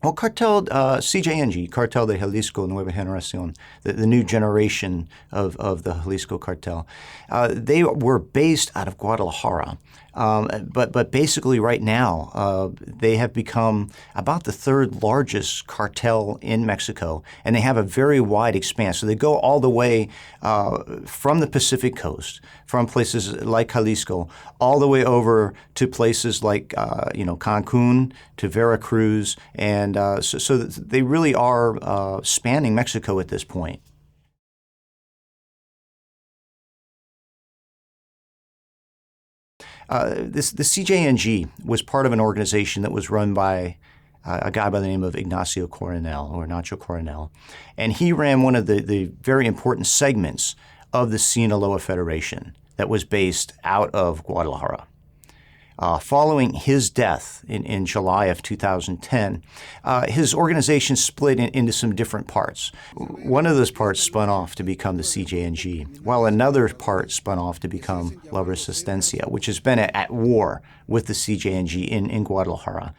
Well, CJNG, Cartel de Jalisco, Nueva Generacion, the new generation of the Jalisco cartel, they were based out of Guadalajara. But basically right now, they have become about the third largest cartel in Mexico, and they have a very wide expanse. So they go all the way from the Pacific coast, from places like Jalisco, all the way over to places like Cancun, to Veracruz, and so they really are spanning Mexico at this point. The CJNG was part of an organization that was run by a guy by the name of Ignacio Coronel, or Nacho Coronel. And he ran one of the very important segments of the Sinaloa Federation that was based out of Guadalajara. Following his death in July of 2010, his organization split into some different parts. One of those parts spun off to become the CJNG, while another part spun off to become La Resistencia, which has been at war with the CJNG in Guadalajara.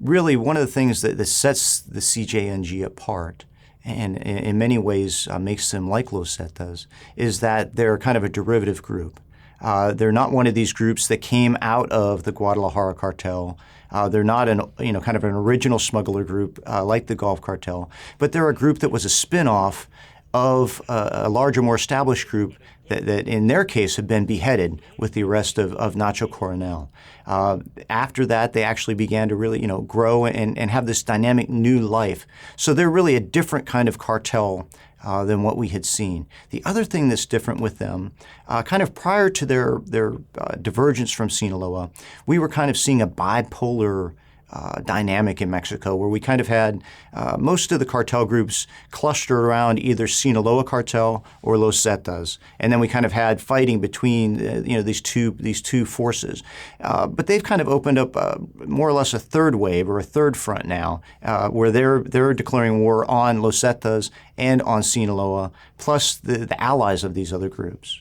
Really, one of the things that sets the CJNG apart and in many ways makes them like Los Zetas is that they're kind of a derivative group. They're not one of these groups that came out of the Guadalajara cartel. They're not kind of an original smuggler group like the Gulf Cartel, but they're a group that was a spin-off of a larger, more established group that in their case had been beheaded with the arrest of Nacho Coronel. After that, they actually began to really, grow and have this dynamic new life. So they're really a different kind of cartel than what we had seen. The other thing that's different with them, kind of prior to their divergence from Sinaloa, we were kind of seeing a bipolar dynamic in Mexico, where we kind of had most of the cartel groups clustered around either Sinaloa cartel or Los Zetas, and then we kind of had fighting between these two forces. But they've kind of opened up more or less a third wave or a third front now, where they're declaring war on Los Zetas and on Sinaloa, plus the allies of these other groups.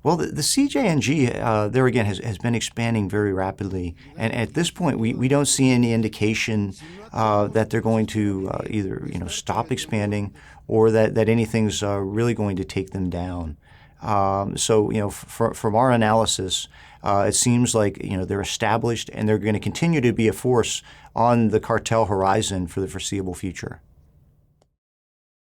Well, the CJNG, there again, has been expanding very rapidly. And at this point, we don't see any indication that they're going to either stop expanding or that anything's really going to take them down. From our analysis, it seems like they're established and they're going to continue to be a force on the cartel horizon for the foreseeable future.